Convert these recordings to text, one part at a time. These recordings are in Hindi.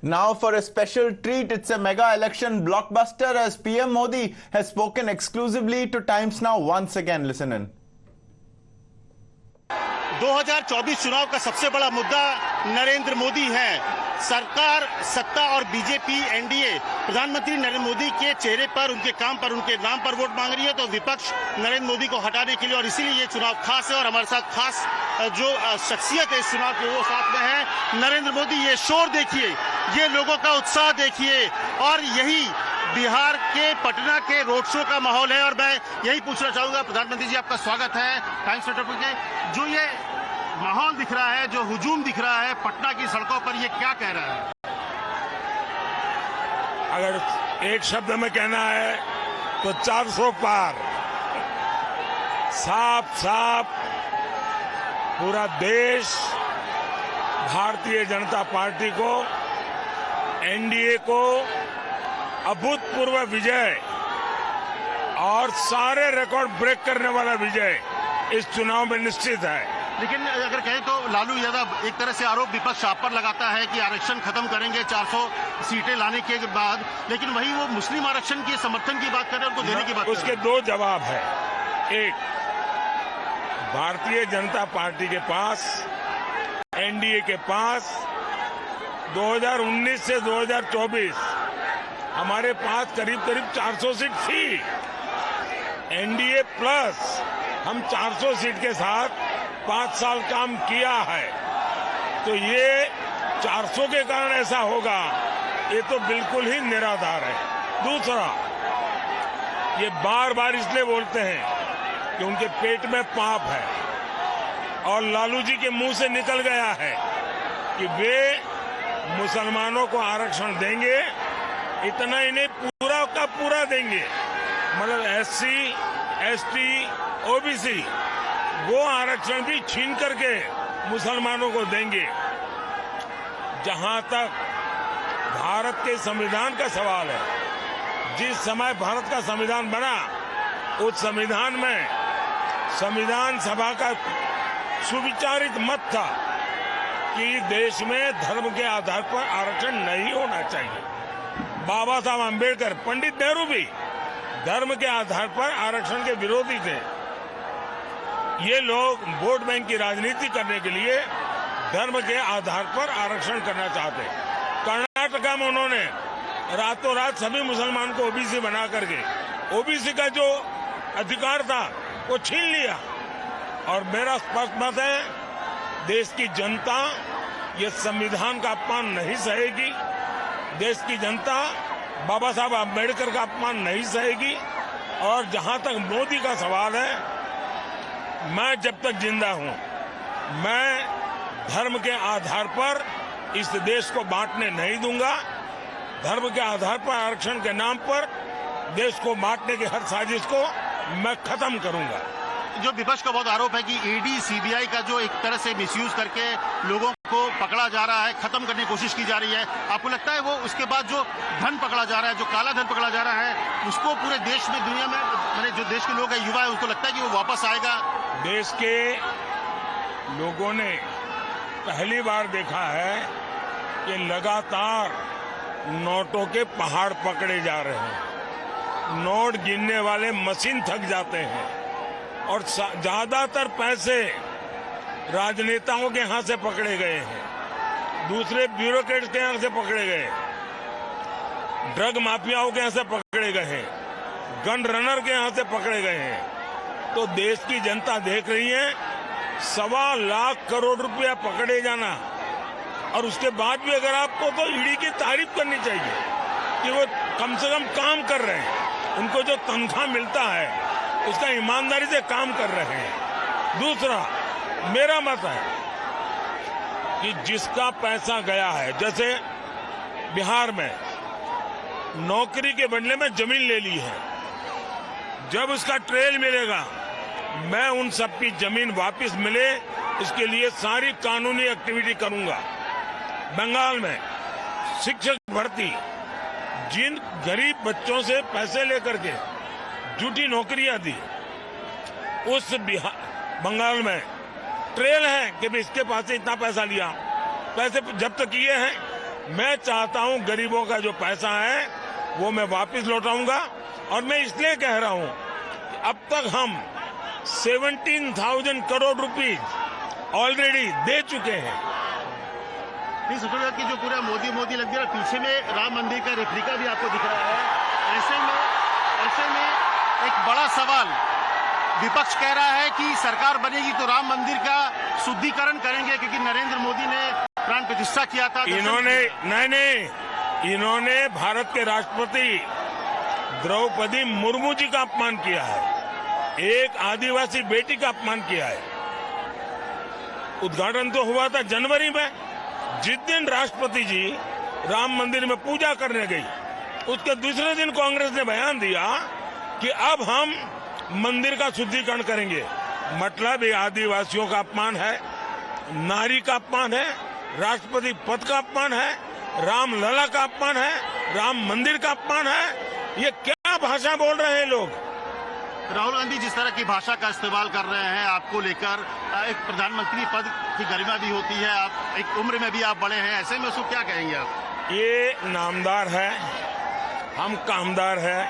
Now for a special treat, it's a mega election blockbuster as PM Modi has spoken exclusively to Times Now once again. Listen in. 2024 चुनाव का सबसे बड़ा मुद्दा नरेंद्र मोदी है। सरकार, सत्ता और बीजेपी एनडीए प्रधानमंत्री नरेंद्र मोदी के चेहरे पर, उनके काम पर, उनके नाम पर वोट मांग रही है, तो विपक्ष नरेंद्र मोदी को हटाने के लिए, और इसीलिए ये चुनाव खास है। और हमारे साथ खास जो शख्सियत है इस चुनाव के, वो साथ में है नरेंद्र मोदी। ये शोर देखिए, ये लोगों का उत्साह देखिए, और यही बिहार के पटना के रोड शो का माहौल है। और मैं यही पूछना चाहूंगा, प्रधानमंत्री जी आपका स्वागत है टाइम्स नेटवर्क के। जो ये माहौल दिख रहा है, जो हुजूम दिख रहा है पटना की सड़कों पर, ये क्या कह रहा है? अगर एक शब्द में कहना है तो 400 पार। साफ साफ पूरा देश भारतीय जनता पार्टी को, एनडीए को अभूतपूर्व विजय और सारे रिकॉर्ड ब्रेक करने वाला विजय इस चुनाव में निश्चित है। लेकिन अगर कहें तो लालू यादव, एक तरह से आरोप विपक्ष आप पर लगाता है कि आरक्षण खत्म करेंगे 400 सीटें लाने के बाद, लेकिन वही वो मुस्लिम आरक्षण के समर्थन की बात कर रहे हैं, उनको देने की बात। उसके दो जवाब है। एक, भारतीय जनता पार्टी के पास, एनडीए के पास 2019 से 2024 हमारे पास करीब 400 सीट थी। एनडीए प्लस हम 400 सीट के साथ 5 साल काम किया है, तो ये 400 के कारण ऐसा होगा, ये तो बिल्कुल ही निराधार है। दूसरा, ये बार बार इसलिए बोलते हैं कि उनके पेट में पाप है, और लालू जी के मुंह से निकल गया है कि वे मुसलमानों को आरक्षण देंगे। इतना ही नहीं, पूरा का पूरा देंगे, मतलब एससी, एसटी, ओबीसी वो आरक्षण भी छीन करके मुसलमानों को देंगे। जहां तक भारत के संविधान का सवाल है, जिस समय भारत का संविधान बना, उस संविधान में संविधान सभा का सुविचारित मत था कि देश में धर्म के आधार पर आरक्षण नहीं होना चाहिए। बाबा साहब अम्बेडकर, पंडित नेहरू भी धर्म के आधार पर आरक्षण के विरोधी थे। ये लोग वोट बैंक की राजनीति करने के लिए धर्म के आधार पर आरक्षण करना चाहते। कर्नाटका में उन्होंने रातों रात सभी मुसलमान को ओबीसी बना करके ओबीसी का जो अधिकार था वो छीन लिया। और मेरा स्पष्ट मत है, देश की जनता ये संविधान का अपमान नहीं सहेगी। देश की जनता बाबा साहब अम्बेडकर का अपमान नहीं सहेगी। और जहां तक मोदी का सवाल है, मैं जब तक जिंदा हूं, मैं धर्म के आधार पर इस देश को बांटने नहीं दूंगा। धर्म के आधार पर आरक्षण के नाम पर देश को बांटने की हर साजिश को मैं खत्म करूंगा। जो विपक्ष का बहुत आरोप है कि ईडी, सीबीआई का जो एक तरह से मिसयूज करके लोगों को पकड़ा जा रहा है, खत्म करने की कोशिश की जा रही है, आपको लगता है वो उसके बाद जो धन पकड़ा जा रहा है, जो काला धन पकड़ा जा रहा है, उसको पूरे देश में, दुनिया में, मैंने जो देश के लोग हैं, युवा है, उनको लगता है कि वो वापस आएगा? देश के लोगों ने पहली बार देखा है कि लगातार नोटों के पहाड़ पकड़े जा रहे हैं। नोट गिनने वाले मशीन थक जाते हैं, और ज्यादातर पैसे राजनेताओं के हाथ से पकड़े गए हैं, दूसरे ब्यूरोक्रेट्स के हाथ से पकड़े गए, ड्रग माफियाओं के हाथ से पकड़े गए हैं, गन रनर के हाथ से पकड़े गए हैं। तो देश की जनता देख रही है, 1.25 लाख करोड़ रुपया पकड़े जाना, और उसके बाद भी अगर आपको, तो ईडी की तारीफ करनी चाहिए कि वो कम से कम काम कर रहे हैं, उनको जो तनख्वाह मिलता है उसका ईमानदारी से काम कर रहे हैं। दूसरा, मेरा मत है कि जिसका पैसा गया है, जैसे बिहार में नौकरी के बदले में जमीन ले ली है, जब उसका ट्रेल मिलेगा, मैं उन सबकी जमीन वापस मिले, इसके लिए सारी कानूनी एक्टिविटी करूंगा। बंगाल में शिक्षक भर्ती, जिन गरीब बच्चों से पैसे लेकर के झूठी नौकरियां दी, उस बंगाल में ट्रेल है कि भी इसके पास से इतना पैसा लिया, पैसे जब्त किए हैं, मैं चाहता हूं गरीबों का जो पैसा है वो मैं वापस लौटाऊंगा। और मैं इसलिए कह रहा हूं कि अब तक हम 17,000 करोड़ रुपीज ऑलरेडी दे चुके हैं। नहीं सोचो कि जो पूरा मोदी मोदी लग गया, पीछे में राम मंदिर का रेप्लिका भी आपको दिख रहा है। ऐसे में एक बड़ा सवाल, विपक्ष कह रहा है कि सरकार बनेगी तो राम मंदिर का शुद्धिकरण करेंगे, क्योंकि नरेंद्र मोदी ने प्राण प्रतिष्ठा किया था। इन्होंने भारत के राष्ट्रपति द्रौपदी मुर्मू जी का अपमान किया है, एक आदिवासी बेटी का अपमान किया है। उद्घाटन तो हुआ था जनवरी में। जिस दिन राष्ट्रपति जी राम मंदिर में पूजा करने गई, उसके दूसरे दिन कांग्रेस ने बयान दिया कि अब हम मंदिर का शुद्धिकरण करेंगे। मतलब ये आदिवासियों का अपमान है, नारी का अपमान है, राष्ट्रपति पद का अपमान है, रामलला का अपमान है, राम मंदिर का अपमान है। ये क्या भाषा बोल रहे हैं लोग? राहुल गांधी जिस तरह की भाषा का इस्तेमाल कर रहे हैं आपको लेकर, एक प्रधानमंत्री पद की गरिमा भी होती है, आप एक उम्र में भी आप बड़े हैं, ऐसे में उसको क्या कहेंगे आप? ये नामदार है, हम कामदार है।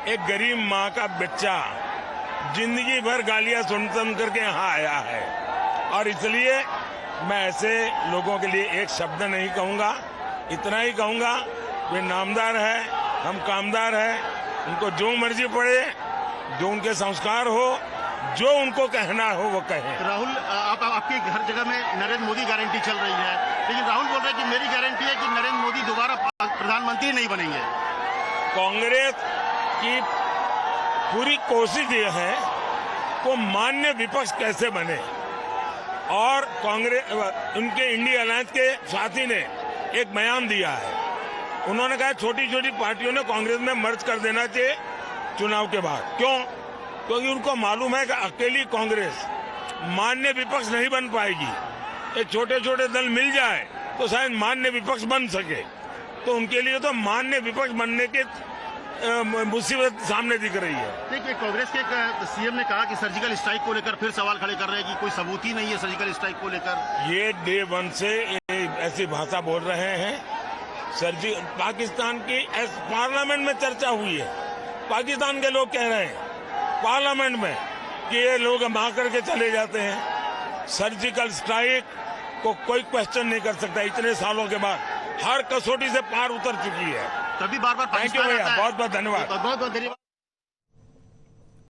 एक गरीब माँ का बच्चा जिंदगी भर गालियां सुन करके यहाँ आया है, और इसलिए मैं ऐसे लोगों के लिए एक शब्द नहीं कहूंगा, इतना ही कहूंगा वे नामदार है, हम कामदार है। उनको जो मर्जी पड़े, जो उनके संस्कार हो, जो उनको कहना हो वो कहें। राहुल, आपकी हर जगह में नरेंद्र मोदी गारंटी चल रही है, लेकिन राहुल बोल रहे हैं कि मेरी गारंटी है कि नरेंद्र मोदी दोबारा प्रधानमंत्री नहीं बनेंगे। कांग्रेस की पूरी कोशिश ये है को मान्य विपक्ष कैसे बने, और कांग्रेस उनके इंडिया अलायंस के साथी ने एक बयान दिया है। उन्होंने कहा छोटी छोटी पार्टियों ने कांग्रेस में मर्ज कर देना चाहिए चुनाव के बाद। क्यों? क्योंकि उनको मालूम है कि अकेली कांग्रेस मान्य विपक्ष नहीं बन पाएगी। ये छोटे छोटे दल मिल जाए तो शायद मान्य विपक्ष बन सके, तो उनके लिए तो मान्य विपक्ष बनने के मुसीबत सामने दिख रही है। देखिए, कांग्रेस के सीएम ने कहा कि सर्जिकल स्ट्राइक को लेकर फिर सवाल खड़े कर रहे हैं कि कोई सबूत ही नहीं है सर्जिकल स्ट्राइक को लेकर। ये डे 1 से ऐसी भाषा बोल रहे हैं। पाकिस्तान की पार्लियामेंट में चर्चा हुई है, पाकिस्तान के लोग कह रहे हैं पार्लियामेंट में कि ये लोग मार करके चले जाते हैं। सर्जिकल स्ट्राइक को कोई क्वेश्चन नहीं कर सकता। इतने सालों के बाद हर कसौटी से पार उतर चुकी है। तभी बार बार थैंक यू भैया, बहुत बहुत धन्यवाद। बहुत बहुत धन्यवाद।